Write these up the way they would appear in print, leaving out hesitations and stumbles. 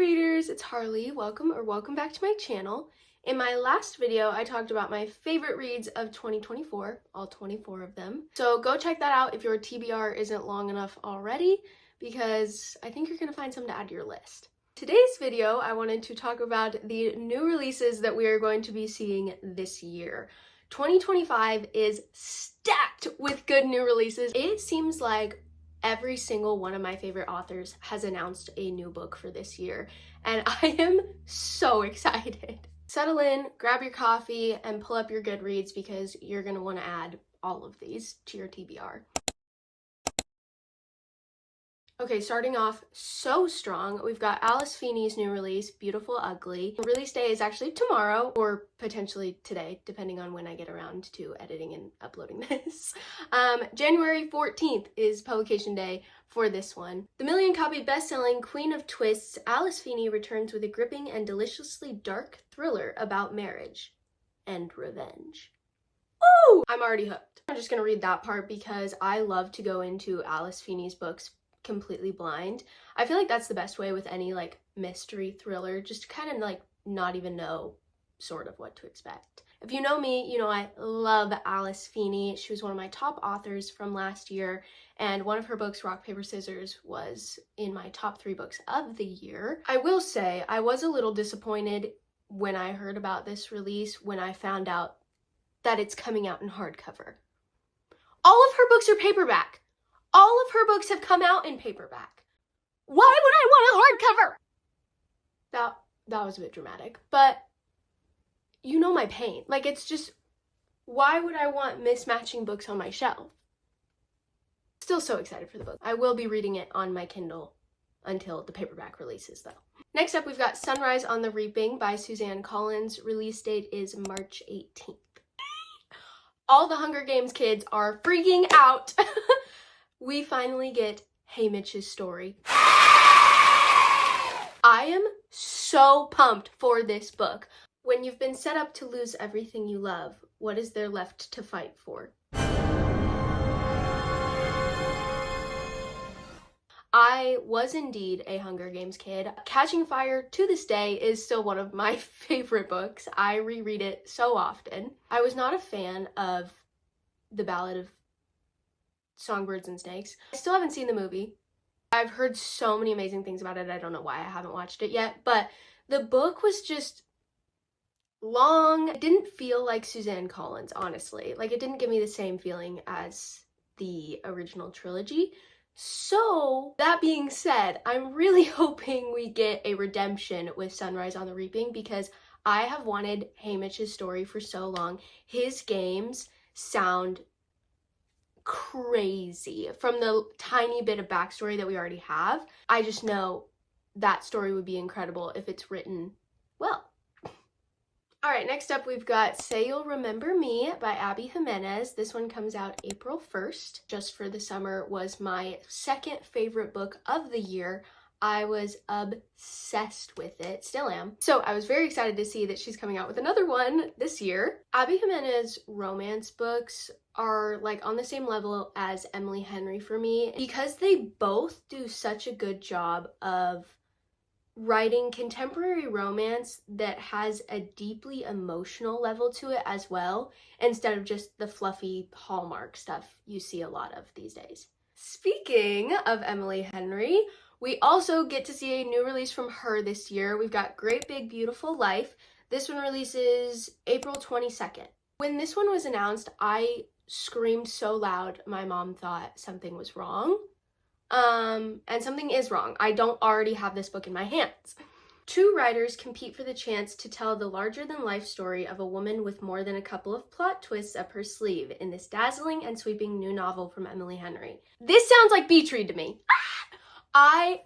readers, it's Harley. Welcome back to my channel. In my last video, I talked about my favorite reads of 2024, all 24 of them. So go check that out if your TBR isn't long enough already, because I think you're gonna find some to add to your list. Today's video, I wanted to talk about the new releases that we are going to be seeing this year. 2025 is stacked with good new releases. It seems like every single one of my favorite authors has announced a new book for this year, and I am so excited. Settle in, grab your coffee, and pull up your Goodreads because you're gonna want to add all of these to your TBR. Okay, starting off so strong, we've got Alice Feeney's new release, Beautiful Ugly. The release day is actually tomorrow, or potentially today, depending on when I get around to editing and uploading this. January 14th is publication day for this one. The million-copy best-selling Queen of Twists, Alice Feeney returns with a gripping and deliciously dark thriller about marriage and revenge. Ooh! I'm already hooked. I'm just gonna read that part because I love to go into Alice Feeney's books completely blind. I feel like that's the best way with any like mystery thriller, just to kind of like not even know sort of what to expect. If you know me, you know I love Alice Feeney. She was one of my top authors from last year, and one of her books, Rock, Paper, Scissors, was in my top 3 books of the year. I will say I was a little disappointed when I heard about this release, when I found out that it's coming out in hardcover. All of her books are paperback. All of her books have come out in paperback. Why would I want a hardcover? That was a bit dramatic, but you know my pain. Like, it's just, why would I want mismatching books on my shelf? Still so excited for the book. I will be reading it on my Kindle until the paperback releases though. Next up, we've got Sunrise on the Reaping by Suzanne Collins. Release date is March 18th. All the Hunger Games kids are freaking out. We finally get Haymitch's story. I am so pumped for this book. When you've been set up to lose everything you love, what is there left to fight for? I was indeed a Hunger Games kid. Catching Fire to this day is still one of my favorite books. I reread it so often. I was not a fan of The Ballad of Songbirds and Snakes. I still haven't seen the movie. I've heard so many amazing things about it. I don't know why I haven't watched it yet, but the book was just long. It didn't feel like Suzanne Collins, honestly. Like, it didn't give me the same feeling as the original trilogy. So, that being said, I'm really hoping we get a redemption with Sunrise on the Reaping because I have wanted Haymitch's story for so long. His games sound crazy from the tiny bit of backstory that we already have. I just know that story would be incredible if it's written well. All right, next up we've got Say You'll Remember Me by Abby Jimenez. This one comes out April 1st. Just for the Summer was my second favorite book of the year. I was obsessed with it, still am. So I was very excited to see that she's coming out with another one this year. Abby Jimenez romance books are like on the same level as Emily Henry for me because they both do such a good job of writing contemporary romance that has a deeply emotional level to it as well, instead of just the fluffy Hallmark stuff you see a lot of these days. Speaking of Emily Henry, we also get to see a new release from her this year. We've got Great Big Beautiful Life. This one releases April 22nd. When this one was announced, I screamed so loud my mom thought something was wrong. And something is wrong. I don't already have this book in my hands. 2 writers compete for the chance to tell the larger-than-life story of a woman with more than a couple of plot twists up her sleeve in this dazzling and sweeping new novel from Emily Henry. This sounds like Beach Read to me.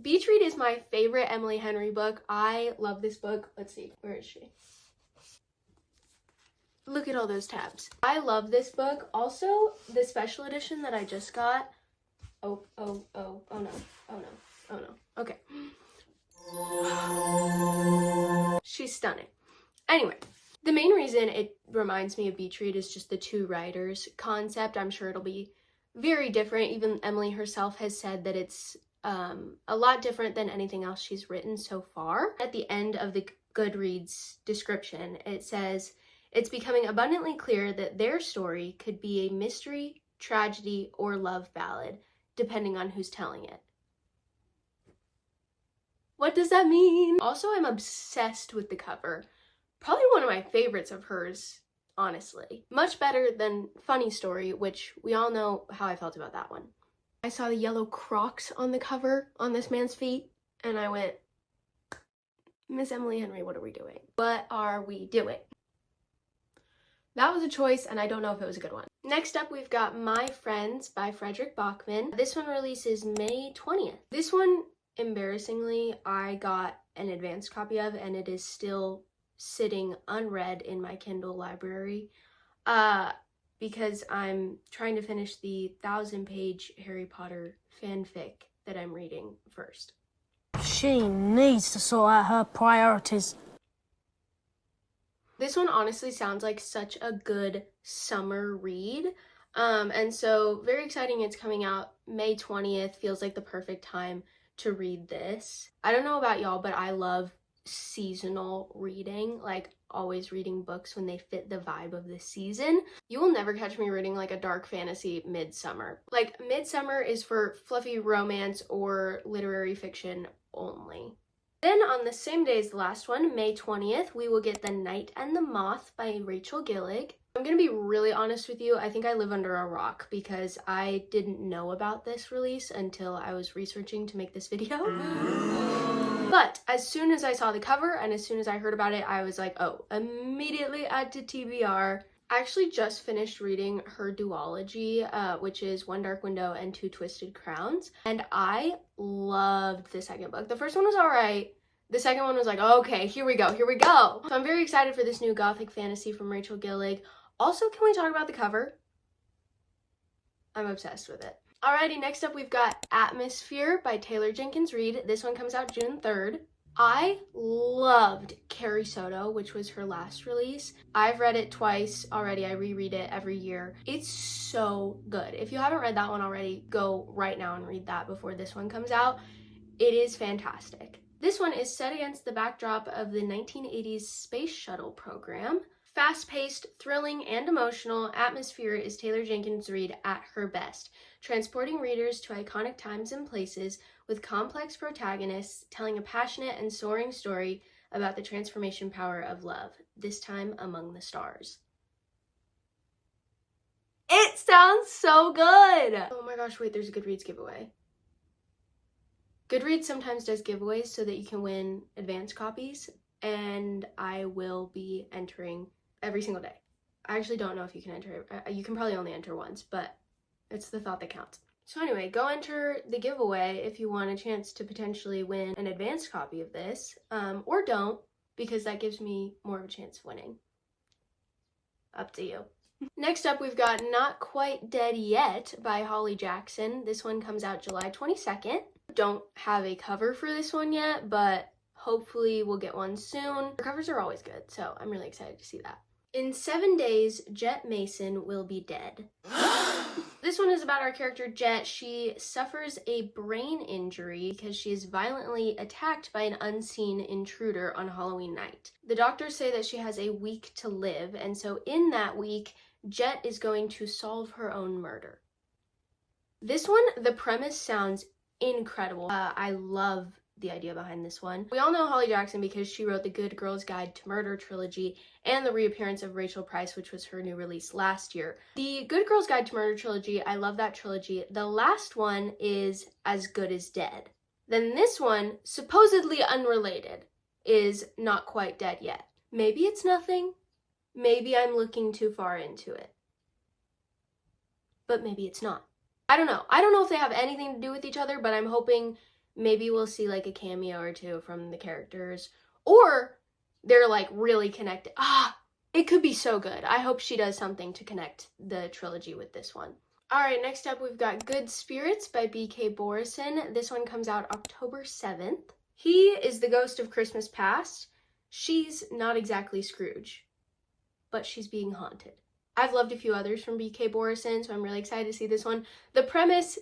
Beach Read is my favorite Emily Henry book. I love this book. Let's see, where is she? Look at all those tabs. I love this book. Also, the special edition that I just got. Oh no. Okay. She's stunning. Anyway, the main reason it reminds me of Beach Read is just the 2 writers concept. I'm sure it'll be very different. Even Emily herself has said that it's a lot different than anything else she's written so far. At the end of the Goodreads description, it says, "It's becoming abundantly clear that their story could be a mystery, tragedy, or love ballad, depending on who's telling it." What does that mean? Also, I'm obsessed with the cover. Probably one of my favorites of hers, honestly. Much better than Funny Story, which we all know how I felt about that one. I saw the yellow Crocs on the cover on this man's feet, and I went, Miss Emily Henry, what are we doing? What are we doing? That was a choice, and I don't know if it was a good one. Next up, we've got My Friends by Frederick Bachman. This one releases May 20th. This one, embarrassingly, I got an advanced copy of, and it is still sitting unread in my Kindle library because I'm trying to finish the 1,000-page Harry Potter fanfic that I'm reading first. She needs to sort out her priorities. This one honestly sounds like such a good summer read. And so very exciting it's coming out May 20th. Feels like the perfect time to read this. I don't know about y'all, but I love seasonal reading, like always reading books when they fit the vibe of the season. You will never catch me reading like a dark fantasy midsummer. Like midsummer is for fluffy romance or literary fiction only. Then on the same day as the last one, May 20th, we will get The Night and the Moth by Rachel Gillig. I'm gonna be really honest with you, I think I live under a rock because I didn't know about this release until I was researching to make this video. But as soon as I saw the cover and as soon as I heard about it, I was like, oh, immediately add to TBR. I actually just finished reading her duology, which is One Dark Window and Two Twisted Crowns, and I loved the second book. The first one was alright. The second one was like, okay, here we go, here we go. So I'm very excited for this new gothic fantasy from Rachel Gillig. Also, can we talk about the cover? I'm obsessed with it. Alrighty, next up we've got Atmosphere by Taylor Jenkins Reid. This one comes out June 3rd. I loved Carrie Soto, which was her last release. I've read it twice already. I reread it every year. It's so good. If you haven't read that one already, go right now and read that before this one comes out. It is fantastic. This one is set against the backdrop of the 1980s space shuttle program. Fast-paced, thrilling, and emotional, Atmosphere is Taylor Jenkins Reid at her best, transporting readers to iconic times and places with complex protagonists telling a passionate and soaring story about the transformation power of love, this time among the stars. It sounds so good! Oh my gosh, wait, there's a Goodreads giveaway. Goodreads sometimes does giveaways so that you can win advanced copies, and I will be entering every single day. I actually don't know if you can enter. You can probably only enter once, but it's the thought that counts. So anyway, go enter the giveaway if you want a chance to potentially win an advanced copy of this, or don't, because that gives me more of a chance of winning. Up to you. Next up, we've got Not Quite Dead Yet by Holly Jackson. This one comes out July 22nd. Don't have a cover for this one yet, but hopefully we'll get one soon. Her covers are always good, so I'm really excited to see that. In 7 days, Jet Mason will be dead. This one is about our character Jet. She suffers a brain injury because she is violently attacked by an unseen intruder on Halloween night. The doctors say that she has a week to live, and so in that week, Jet is going to solve her own murder. This one, the premise sounds incredible. I love the idea behind this one. We all know Holly Jackson because she wrote the Good Girl's Guide to Murder trilogy and the reappearance of Rachel Price, which was her new release last year. The Good Girl's Guide to Murder trilogy, I love that trilogy. The last one is As Good as Dead. Then this one, supposedly unrelated, is Not Quite Dead Yet. Maybe it's nothing. Maybe I'm looking too far into it. But maybe it's not. I don't know. I don't know if they have anything to do with each other, but I'm hoping maybe we'll see like a cameo or two from the characters, or they're like really connected. It could be so good. I hope she does something to connect the trilogy with this one. All right, next up we've got Good Spirits by B.K. Borison. This one comes out October 7th. He is the ghost of Christmas past. She's not exactly Scrooge, but she's being haunted. I've loved a few others from B.K. Borison, so I'm really excited to see this one. The premise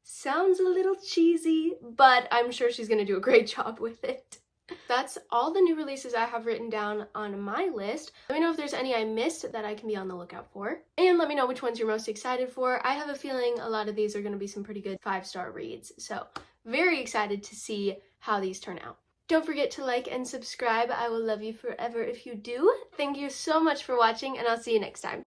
Sounds a little cheesy, but I'm sure she's gonna do a great job with it. That's all the new releases I have written down on my list. Let me know if there's any I missed that I can be on the lookout for. And let me know which ones you're most excited for. I have a feeling a lot of these are going to be some pretty good 5-star reads. So very excited to see how these turn out. Don't forget to like and subscribe. I will love you forever if you do. Thank you so much for watching, and I'll see you next time.